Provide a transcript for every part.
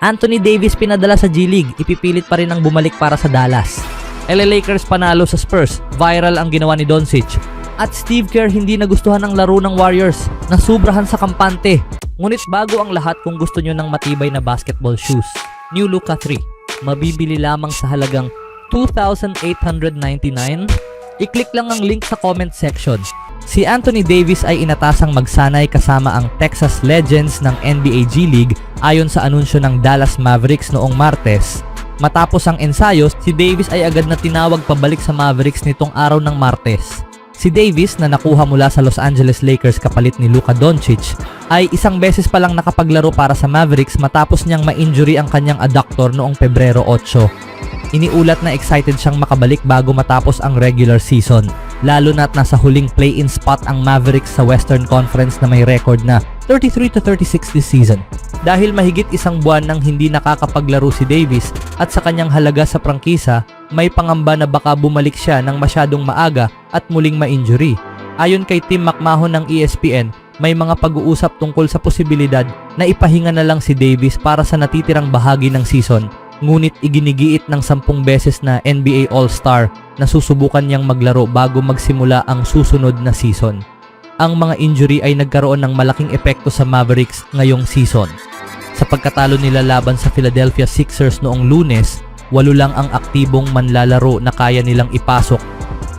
Anthony Davis pinadala sa G League, ipipilit pa rin ang bumalik para sa Dallas. LA Lakers panalo sa Spurs, viral ang ginawa ni Doncic. At Steve Kerr hindi nagustuhan ang laro ng Warriors, nasubrahan sa kampante. Ngunit bago ang lahat, kung gusto nyo ng matibay na basketball shoes, New Luka 3, mabibili lamang sa halagang $2,899. I-click lang ang link sa comment section. Si Anthony Davis ay inatasang magsanay kasama ang Texas Legends ng NBA G League ayon sa anunsyo ng Dallas Mavericks noong Martes. Matapos ang ensayo, si Davis ay agad na tinawag pabalik sa Mavericks nitong araw ng Martes. Si Davis, na nakuha mula sa Los Angeles Lakers kapalit ni Luka Doncic, ay isang beses pa lang nakapaglaro para sa Mavericks matapos niyang ma-injury ang kanyang adductor noong Pebrero 8. Iniulat na excited siyang makabalik bago matapos ang regular season, lalo na't nasa huling play-in spot ang Mavericks sa Western Conference na may record na 33-36 this season. Dahil mahigit isang buwan nang hindi nakakapaglaro si Davis at sa kanyang halaga sa prangkisa, may pangamba na baka bumalik siya ng masyadong maaga at muling ma-injury. Ayon kay Tim McMahon ng ESPN, may mga pag-uusap tungkol sa posibilidad na ipahinga na lang si Davis para sa natitirang bahagi ng season. Ngunit iginigiit ng 10 beses na NBA All-Star na susubukan niyang maglaro bago magsimula ang susunod na season. Ang mga injury ay nagkaroon ng malaking epekto sa Mavericks ngayong season. Sa pagkatalo nila laban sa Philadelphia Sixers noong Lunes, 8 lang ang aktibong manlalaro na kaya nilang ipasok,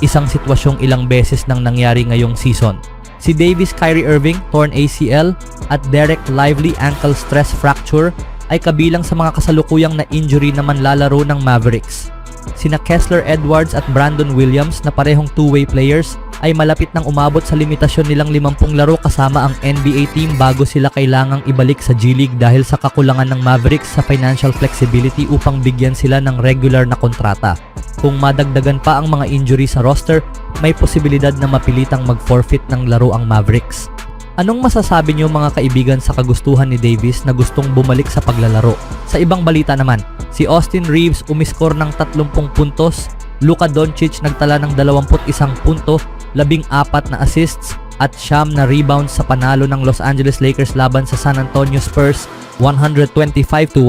isang sitwasyong ilang beses nang nangyari ngayong season. Si Davis, Kyrie Irving, torn ACL, at Derek Lively, ankle stress fracture, ay kabilang sa mga kasalukuyang na injury na manlalaro ng Mavericks. Sina Kessler Edwards at Brandon Williams, na parehong two-way players, ay malapit nang umabot sa limitasyon nilang 50 laro kasama ang NBA team bago sila kailangang ibalik sa G League dahil sa kakulangan ng Mavericks sa financial flexibility upang bigyan sila ng regular na kontrata. Kung madagdagan pa ang mga injury sa roster, may posibilidad na mapilitang mag-forfeit ng laro ang Mavericks. Anong masasabi niyo mga kaibigan sa kagustuhan ni Davis na gustong bumalik sa paglalaro? Sa ibang balita naman, si Austin Reeves umiskor ng 30 puntos, Luka Doncic nagtala ng 21 punto, 14 na assists at 9 na rebounds sa panalo ng Los Angeles Lakers laban sa San Antonio Spurs 125-109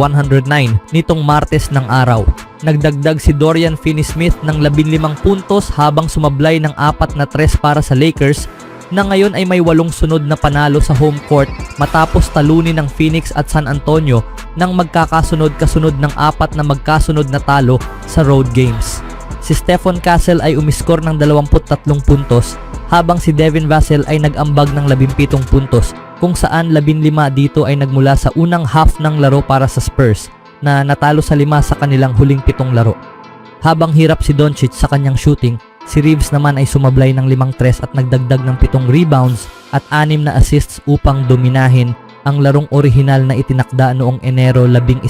nitong Martes ng araw. Nagdagdag si Dorian Finney-Smith ng 15 puntos habang sumablay ng 4 na tres para sa Lakers, na ngayon ay may 8 sunod na panalo sa home court matapos talunin ng Phoenix at San Antonio nang magkakasunod-kasunod ng 4 na magkasunod na talo sa road games. Si Stephon Castle ay umiskor ng 23 puntos habang si Devin Vassell ay nag-ambag ng 17 puntos, kung saan 15 dito ay nagmula sa unang half ng laro para sa Spurs na natalo sa 5 sa kanilang huling 7 laro. Habang hirap si Doncic sa kanyang shooting, si Reeves naman ay sumablay ng 5 tres at nagdagdag ng 7 rebounds at 6 na assists upang dominahin ang larong orihinal na itinakda noong Enero 11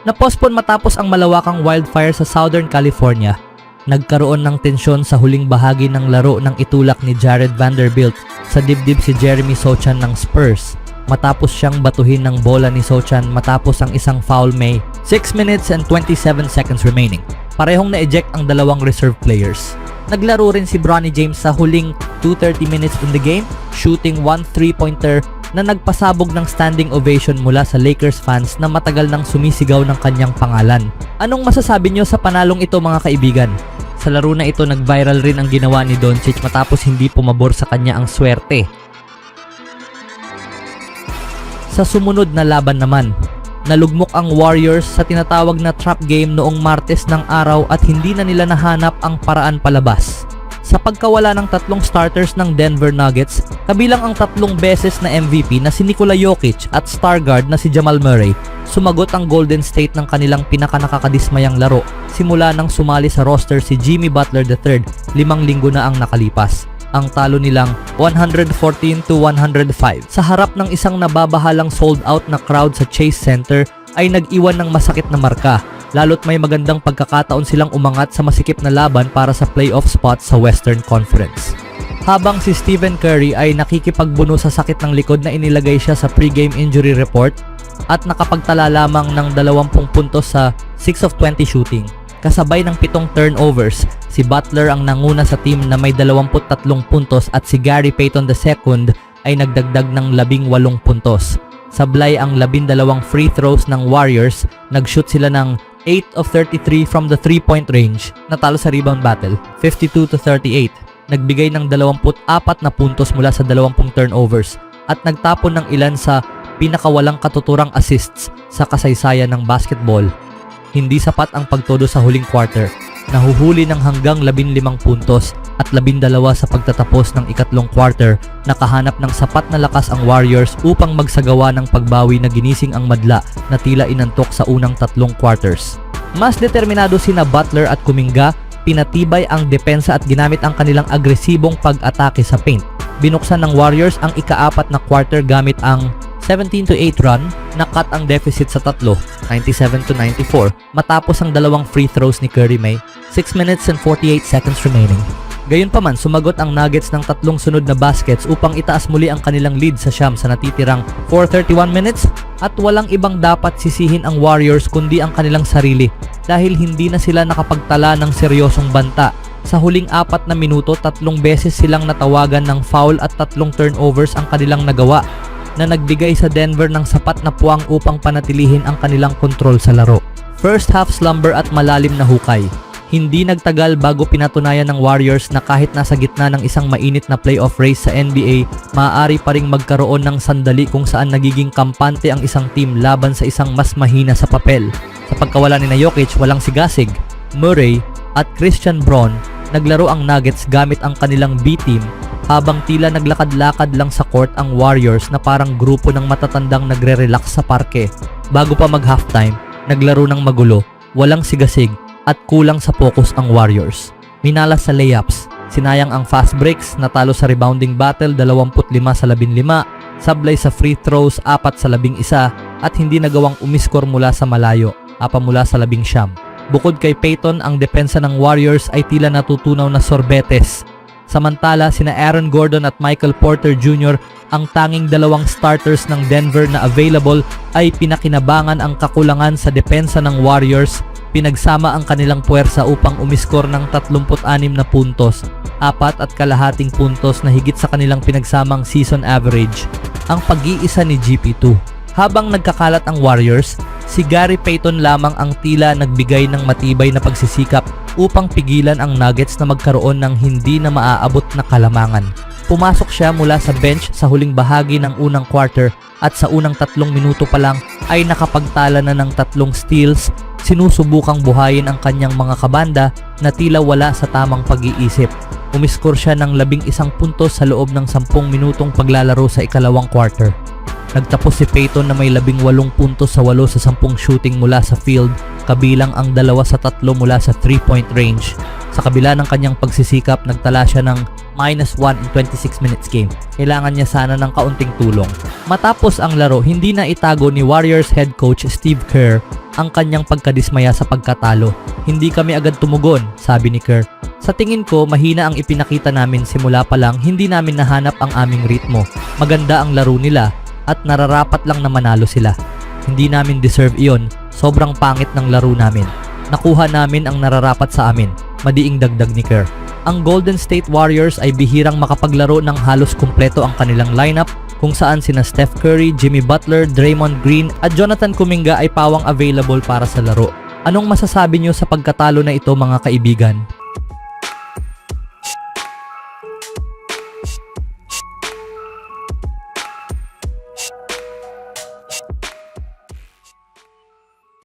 na postpone matapos ang malawakang wildfire sa Southern California. Nagkaroon ng tensyon sa huling bahagi ng laro nang itulak ni Jared Vanderbilt sa dibdib si Jeremy Sochan ng Spurs matapos siyang batuhin ng bola ni Sochan matapos ang isang foul may 6 minutes and 27 seconds remaining. Parehong na-eject ang dalawang reserve players. Naglaro rin si Bronny James sa huling 2:30 minutes in the game, shooting 1 3-pointer na nagpasabog ng standing ovation mula sa Lakers fans na matagal nang sumisigaw ng kanyang pangalan. Anong masasabi nyo sa panalong ito mga kaibigan? Sa laro na ito, nag-viral rin ang ginawa ni Doncic matapos hindi pumabor sa kanya ang swerte. Sa sumunod na laban naman, nalugmok ang Warriors sa tinatawag na trap game noong Martes ng araw at hindi na nila nahanap ang paraan palabas. Sa pagkawala ng 3 starters ng Denver Nuggets, kabilang ang 3 beses na MVP na si Nikola Jokic at star guard na si Jamal Murray, sumagot ang Golden State ng kanilang pinakanakakadismayang laro simula nang sumali sa roster si Jimmy Butler III 5 linggo na ang nakalipas. Ang talo nilang 114-105 sa harap ng isang nababahalang sold out na crowd sa Chase Center ay nag-iwan ng masakit na marka, lalo't may magandang pagkakataon silang umangat sa masikip na laban para sa playoff spot sa Western Conference. Habang si Stephen Curry ay nakikipagbuno sa sakit ng likod na inilagay siya sa pregame injury report at nakapagtala lamang ng 20 puntos sa 6 of 20 shooting. Kasabay ng 7 turnovers, si Butler ang nanguna sa team na may 23 puntos at si Gary Payton II ay nagdagdag ng 18 puntos. Sablay ang 12 free throws ng Warriors, nag-shoot sila ng 8 of 33 from the 3-point range, natalo sa rebound battle, 52-38. Nagbigay ng 24 na puntos mula sa 20 turnovers at nagtapon ng ilan sa pinakawalang katuturang assists sa kasaysayan ng basketball. Hindi sapat ang pagtodo sa huling quarter. Nahuhuli ng hanggang 15 puntos at 12 sa pagtatapos ng ikatlong quarter. Nakahanap ng sapat na lakas ang Warriors upang magsagawa ng pagbawi na ginising ang madla na tila inantok sa unang tatlong quarters. Mas determinado sina Butler at Kuminga, pinatibay ang depensa at ginamit ang kanilang agresibong pag-atake sa paint. Binuksan ng Warriors ang ika-4 na quarter gamit ang 17-8 run, nakat ang deficit sa tatlo, 97-94, matapos ang 2 free throws ni Curry May, 6 minutes and 48 seconds remaining. Gayunpaman, sumagot ang Nuggets ng 3 sunod na baskets upang itaas muli ang kanilang lead sa siyam sa natitirang 4:31 minutes at walang ibang dapat sisihin ang Warriors kundi ang kanilang sarili dahil hindi na sila nakapagtala ng seryosong banta. Sa huling 4 na minuto, 3 beses silang natawagan ng foul at 3 turnovers ang kanilang nagawa na nagbigay sa Denver ng sapat na puwang upang panatilihin ang kanilang kontrol sa laro. First half slumber at malalim na hukay. Hindi nagtagal bago pinatunayan ng Warriors na kahit nasa gitna ng isang mainit na playoff race sa NBA, maaari pa ring magkaroon ng sandali kung saan nagiging kampante ang isang team laban sa isang mas mahina sa papel. Sa pagkawala ni Jokic, walang sigasig, Murray at Christian Braun, naglaro ang Nuggets gamit ang kanilang B-team habang tila naglakad-lakad lang sa court ang Warriors na parang grupo ng matatandang nagre-relax sa parke. Bago pa mag-halftime, naglaro ng magulo, walang sigasig at kulang sa focus ang Warriors. Minalas sa layups, sinayang ang fast breaks, natalo sa rebounding battle 25-15, sablay sa free throws 4-11 at hindi nagawang umiskor mula sa malayo, 4 mula sa 19. Bukod kay Payton, ang depensa ng Warriors ay tila natutunaw na sorbetes. Samantala, sina Aaron Gordon at Michael Porter Jr., ang tanging 2 starters ng Denver na available, ay pinakinabangan ang kakulangan sa depensa ng Warriors. Pinagsama ang kanilang puwersa upang umiskor ng 36 na puntos, 4.5 puntos na higit sa kanilang pinagsamang season average. Ang pag-iisa ni GP2. Habang nagkakalat ang Warriors, si Gary Payton lamang ang tila nagbigay ng matibay na pagsisikap upang pigilan ang Nuggets na magkaroon ng hindi na maaabot na kalamangan. Pumasok siya mula sa bench sa huling bahagi ng unang quarter at sa unang 3 minuto pa lang ay nakapagtala na ng 3 steals. Sinusubukang buhayin ang kanyang mga kabanda na tila wala sa tamang pag-iisip. Umiskor siya ng 11 puntos sa loob ng 10 minutong paglalaro sa ikalawang quarter. Nagtapos si Payton na may 18 puntos sa 8 sa 10 shooting mula sa field, kabilang ang 2 sa 3 mula sa 3-point range. Sa kabila ng kanyang pagsisikap, nagtala siya ng -1 in 26 minutes game. Kailangan niya sana ng kaunting tulong. Matapos ang laro, hindi na itago ni Warriors head coach Steve Kerr ang kanyang pagkadismaya sa pagkatalo. Hindi kami agad tumugon, sabi ni Kerr. Sa tingin ko, mahina ang ipinakita namin simula pa lang, hindi namin nahanap ang aming ritmo. Maganda ang laro nila at nararapat lang na manalo sila. Hindi namin deserve iyon, sobrang pangit ng laro namin. Nakuha namin ang nararapat sa amin, madiing dagdag ni Kerr. Ang Golden State Warriors ay bihirang makapaglaro ng halos kumpleto ang kanilang lineup kung saan sina Steph Curry, Jimmy Butler, Draymond Green at Jonathan Kuminga ay pawang available para sa laro. Anong masasabi nyo sa pagkatalo na ito mga kaibigan?